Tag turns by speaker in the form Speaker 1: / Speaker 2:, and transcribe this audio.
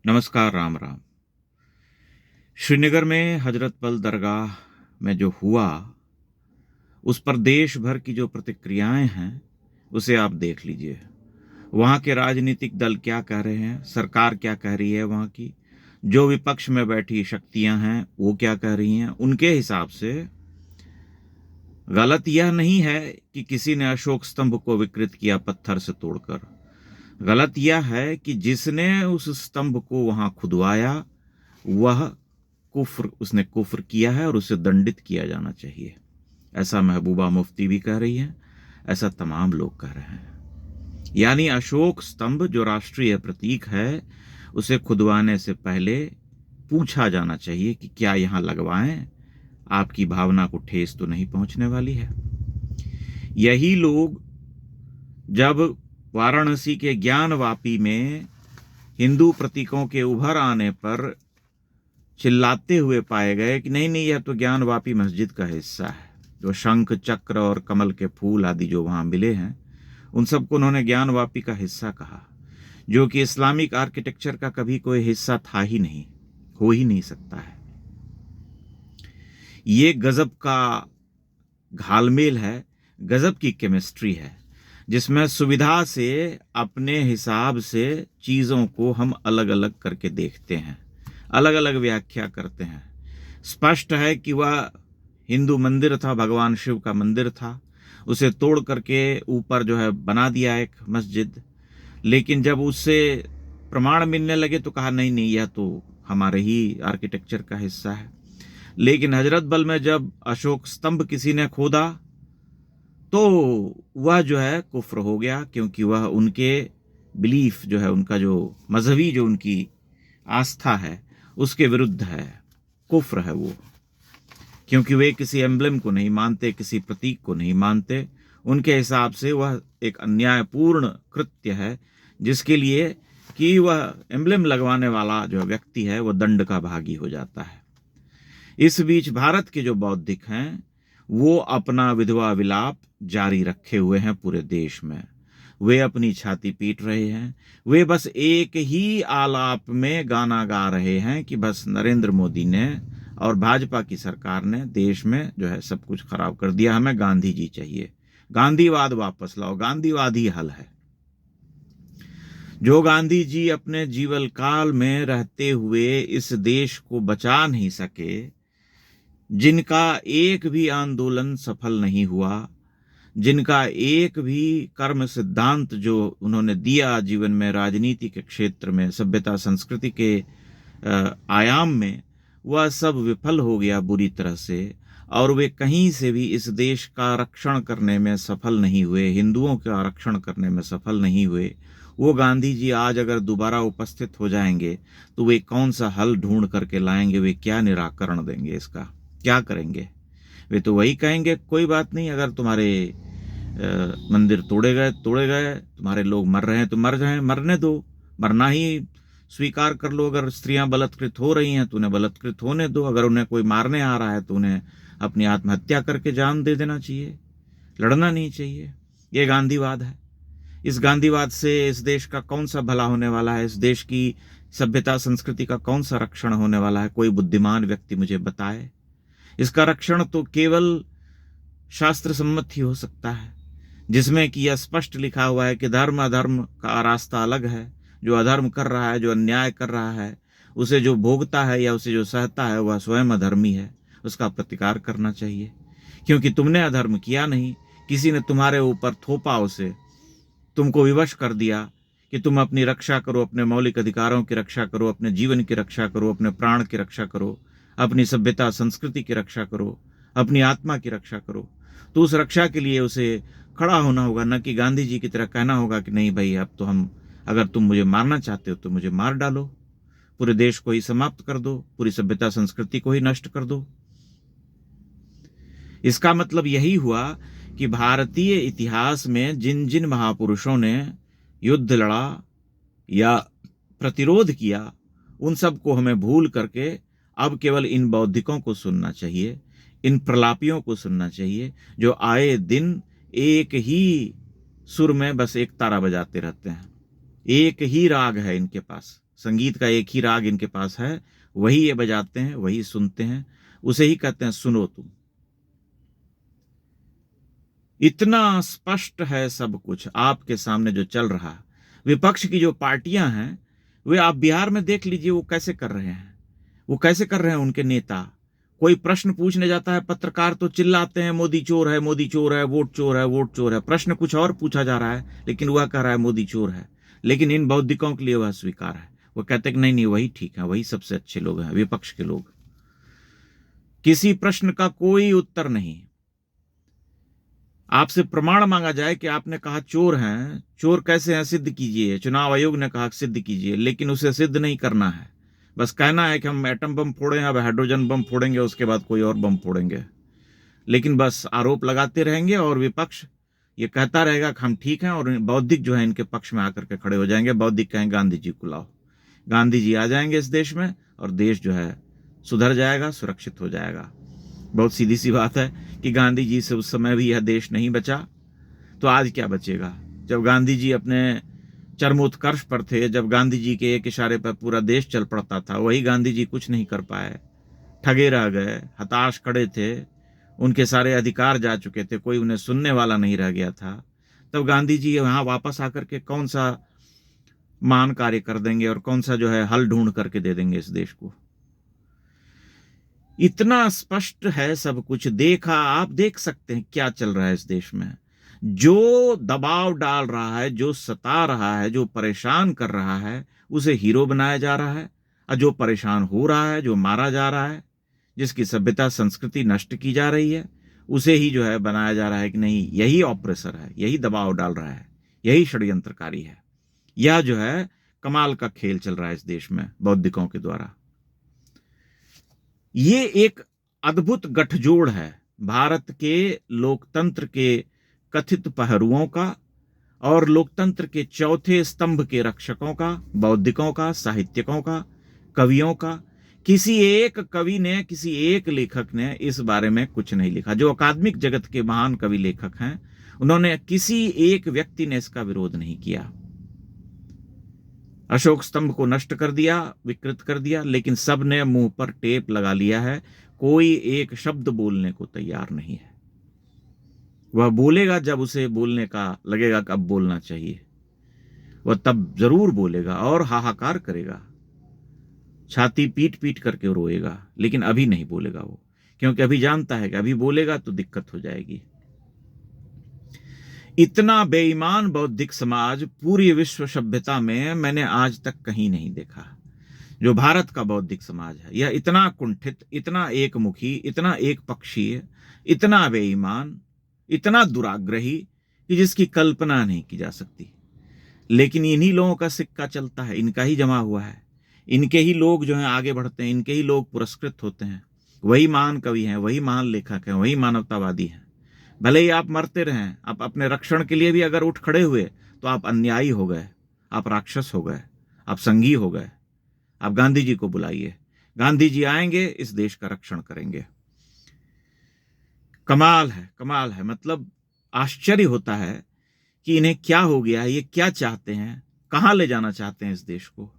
Speaker 1: नमस्कार, राम राम। श्रीनगर में हजरत बल दरगाह में जो हुआ, उस पर देश भर की जो प्रतिक्रियाएं हैं, उसे आप देख लीजिए। वहाँ के राजनीतिक दल क्या कह रहे हैं, सरकार क्या कह रही है वहाँ की, जो विपक्ष में बैठी शक्तियां हैं, वो क्या कह रही हैं। उनके हिसाब से गलत यह नहीं है कि किसी ने अशोक स्तंभ को विकृत किया पत्थर से तोड़कर। गलत यह है कि जिसने उस स्तंभ को वहां खुदवाया, वह उसने कुफ्र किया है और उसे दंडित किया जाना चाहिए। ऐसा महबूबा मुफ्ती भी कह रही है, ऐसा तमाम लोग कह रहे हैं। यानी अशोक स्तंभ जो राष्ट्रीय प्रतीक है, उसे खुदवाने से पहले पूछा जाना चाहिए कि क्या यहां लगवाएं, आपकी भावना को ठेस तो नहीं पहुंचने वाली है। यही लोग जब वाराणसी के ज्ञानवापी में हिंदू प्रतीकों के उभर आने पर चिल्लाते हुए पाए गए कि नहीं नहीं, यह तो ज्ञानवापी मस्जिद का हिस्सा है। जो शंख चक्र और कमल के फूल आदि जो वहां मिले हैं, उन सबको उन्होंने ज्ञानवापी का हिस्सा कहा, जो कि इस्लामिक आर्किटेक्चर का कभी कोई हिस्सा था ही नहीं, हो ही नहीं सकता है। ये गजब का घालमेल है, गजब की केमिस्ट्री है, जिसमें सुविधा से अपने हिसाब से चीजों को हम अलग अलग करके देखते हैं, अलग अलग व्याख्या करते हैं। स्पष्ट है कि वह हिंदू मंदिर था, भगवान शिव का मंदिर था, उसे तोड़ करके ऊपर जो है बना दिया एक मस्जिद। लेकिन जब उससे प्रमाण मिलने लगे तो कहा नहीं नहीं, यह तो हमारे ही आर्किटेक्चर का हिस्सा है। लेकिन हजरत बल में जब अशोक स्तंभ किसी ने खोदा तो वह जो है कुफ्र हो गया, क्योंकि वह उनके बिलीफ जो है, उनका जो मजहबी जो उनकी आस्था है, उसके विरुद्ध है, कुफ्र है वो। क्योंकि वे किसी एम्ब्लेम को नहीं मानते, किसी प्रतीक को नहीं मानते। उनके हिसाब से वह एक अन्यायपूर्ण कृत्य है, जिसके लिए कि वह एम्ब्लेम लगवाने वाला जो व्यक्ति है, वह दंड का भागी हो जाता है। इस बीच भारत के जो बौद्धिक हैं, वो अपना विधवा विलाप जारी रखे हुए हैं पूरे देश में। वे अपनी छाती पीट रहे हैं। वे बस एक ही आलाप में गाना गा रहे हैं कि बस नरेंद्र मोदी ने और भाजपा की सरकार ने देश में जो है सब कुछ खराब कर दिया, हमें गांधी जी चाहिए, गांधीवाद वापस लाओ, गांधीवाद ही हल है। जो गांधी जी अपने जीवन काल में रहते हुए इस देश को बचा नहीं सके, जिनका एक भी आंदोलन सफल नहीं हुआ, जिनका एक भी कर्म सिद्धांत जो उन्होंने दिया जीवन में, राजनीति के क्षेत्र में, सभ्यता संस्कृति के आयाम में, वह सब विफल हो गया बुरी तरह से। और वे कहीं से भी इस देश का रक्षण करने में सफल नहीं हुए, हिंदुओं का रक्षण करने में सफल नहीं हुए। वो गांधी जी आज अगर दोबारा उपस्थित हो जाएंगे तो वे कौन सा हल ढूंढ करके लाएंगे, वे क्या निराकरण देंगे, इसका क्या करेंगे? वे तो वही कहेंगे कोई बात नहीं, अगर तुम्हारे मंदिर तोड़े गए, तुम्हारे लोग मर रहे हैं तो मर जाएं, मरने दो, मरना ही स्वीकार कर लो। अगर स्त्रियां बलात्कृत हो रही हैं तो उन्हें बलात्कृत होने दो। अगर उन्हें कोई मारने आ रहा है तो उन्हें अपनी आत्महत्या करके जान दे देना चाहिए, लड़ना नहीं चाहिए। ये गांधीवाद है। इस गांधीवाद से इस देश का कौन सा भला होने वाला है? इस देश की सभ्यता संस्कृति का कौन सा रक्षण होने वाला है? कोई बुद्धिमान व्यक्ति मुझे बताए। इसका रक्षण तो केवल शास्त्र सम्मत ही हो सकता है, जिसमें कि यह स्पष्ट लिखा हुआ है कि धर्म अधर्म का रास्ता अलग है। जो अधर्म कर रहा है, जो अन्याय कर रहा है, उसे जो भोगता है या उसे जो सहता है, वह स्वयं अधर्मी है, उसका प्रतिकार करना चाहिए। क्योंकि तुमने अधर्म किया नहीं, किसी ने तुम्हारे ऊपर थोपा, उसे तुमको विवश कर दिया कि तुम अपनी रक्षा करो, अपने मौलिक अधिकारों की रक्षा करो, अपने जीवन की रक्षा करो, अपने प्राण की रक्षा करो, अपनी सभ्यता संस्कृति की रक्षा करो, अपनी आत्मा की रक्षा करो। तो उस रक्षा के लिए उसे खड़ा होना होगा, न कि गांधी जी की तरह कहना होगा कि नहीं भाई, अब तो हम, अगर तुम मुझे मारना चाहते हो तो मुझे मार डालो, पूरे देश को ही समाप्त कर दो, पूरी सभ्यता संस्कृति को ही नष्ट कर दो। इसका मतलब यही हुआ कि भारतीय इतिहास में जिन जिन महापुरुषों ने युद्ध लड़ा या प्रतिरोध किया, उन सब को हमें भूल करके अब केवल इन बौद्धिकों को सुनना चाहिए, इन प्रलापियों को सुनना चाहिए, जो आए दिन एक ही सुर में बस एक तारा बजाते रहते हैं। एक ही राग है इनके पास, संगीत का एक ही राग इनके पास है, वही ये बजाते हैं, वही सुनते हैं, उसे ही कहते हैं सुनो तुम। इतना स्पष्ट है सब कुछ आपके सामने जो चल रहा है। विपक्ष की जो पार्टियां हैं, वे आप बिहार में देख लीजिए वो कैसे कर रहे हैं, वो कैसे कर रहे हैं उनके नेता। कोई प्रश्न पूछने जाता है, पत्रकार तो चिल्लाते हैं मोदी चोर है, मोदी चोर है, वोट चोर है, वोट चोर है। प्रश्न कुछ और पूछा जा रहा है, लेकिन वह कह रहा है मोदी चोर है। लेकिन इन बौद्धिकों के लिए वह स्वीकार है। वो कहते हैं कि नहीं नहीं, वही ठीक है, वही सबसे अच्छे लोग हैं, विपक्ष के लोग। किसी प्रश्न का कोई उत्तर नहीं। आपसे प्रमाण मांगा जाए कि आपने कहा चोर हैं, चोर कैसे हैं सिद्ध कीजिए, चुनाव आयोग ने कहा सिद्ध कीजिए, लेकिन उसे सिद्ध नहीं करना है। बस कहना है कि हम एटम बम फोड़े, अब हाइड्रोजन बम फोड़ेंगे, उसके बाद कोई और बम फोड़ेंगे। लेकिन बस आरोप लगाते रहेंगे और विपक्ष ये कहता रहेगा कि हम ठीक हैं, और बौद्धिक जो है इनके पक्ष में आकर के खड़े हो जाएंगे। बौद्धिक कहेंगे गांधी जी को लाओ, गांधी जी आ जाएंगे इस देश में और देश जो है सुधर जाएगा, सुरक्षित हो जाएगा। बहुत सीधी सी बात है कि गांधी जी से उस समय भी यह देश नहीं बचा, तो आज क्या बचेगा। जब गांधी जी अपने चरमोत्कर्ष पर थे, जब गांधी जी के एक इशारे पर पूरा देश चल पड़ता था, वही गांधी जी कुछ नहीं कर पाए, ठगे रह गए, हताश खड़े थे, उनके सारे अधिकार जा चुके थे, कोई उन्हें सुनने वाला नहीं रह गया था। तब गांधी जी यहाँ वापस आकर के कौन सा महान कार्य कर देंगे और कौन सा जो है हल ढूंढ करके दे देंगे इस देश को। इतना स्पष्ट है सब कुछ। देखा, आप देख सकते हैं क्या चल रहा है इस देश में। जो दबाव डाल रहा है, जो सता रहा है, जो परेशान कर रहा है, उसे हीरो बनाया जा रहा है। और जो परेशान हो रहा है, जो मारा जा रहा है, जिसकी सभ्यता संस्कृति नष्ट की जा रही है, उसे ही जो है बनाया जा रहा है कि नहीं यही ऑपरेसर है, यही दबाव डाल रहा है, यही षड्यंत्रकारी है। यह जो है कमाल का खेल चल रहा है इस देश में बौद्धिकों के द्वारा। ये एक अद्भुत गठजोड़ है भारत के लोकतंत्र के कथित पहरुओं का और लोकतंत्र के चौथे स्तंभ के रक्षकों का, बौद्धिकों का, साहित्यकों का, कवियों का। किसी एक कवि ने, किसी एक लेखक ने इस बारे में कुछ नहीं लिखा। जो अकादमिक जगत के महान कवि लेखक हैं, उन्होंने, किसी एक व्यक्ति ने इसका विरोध नहीं किया। अशोक स्तंभ को नष्ट कर दिया, विकृत कर दिया, लेकिन सब ने मुंह पर टेप लगा लिया है। कोई एक शब्द बोलने को तैयार नहीं है। वह बोलेगा जब उसे बोलने का लगेगा कि अब बोलना चाहिए, वह तब जरूर बोलेगा और हाहाकार करेगा, छाती पीट पीट करके रोएगा, लेकिन अभी नहीं बोलेगा वो, क्योंकि अभी जानता है कि अभी बोलेगा तो दिक्कत हो जाएगी। इतना बेईमान बौद्धिक समाज पूरी विश्व सभ्यता में मैंने आज तक कहीं नहीं देखा। जो भारत का बौद्धिक समाज है, यह इतना कुंठित, इतना एकमुखी, इतना एक पक्षीय, इतना बेईमान, इतना दुराग्रही कि जिसकी कल्पना नहीं की जा सकती। लेकिन इन्हीं लोगों का सिक्का चलता है, इनका ही जमा हुआ है, इनके ही लोग जो हैं आगे बढ़ते हैं, इनके ही लोग पुरस्कृत होते हैं। वही महान कवि हैं, वही महान लेखक हैं, वही मानवतावादी हैं। भले ही आप मरते रहें, आप अपने रक्षण के लिए भी अगर उठ खड़े हुए तो आप अन्यायी हो गए, आप राक्षस हो गए, आप संघी हो गए। आप गांधी जी को बुलाइए, गांधी जी आएंगे, इस देश का रक्षण करेंगे। कमाल है, कमाल है। मतलब आश्चर्य होता है कि इन्हें क्या हो गया है, ये क्या चाहते हैं, कहां ले जाना चाहते हैं इस देश को।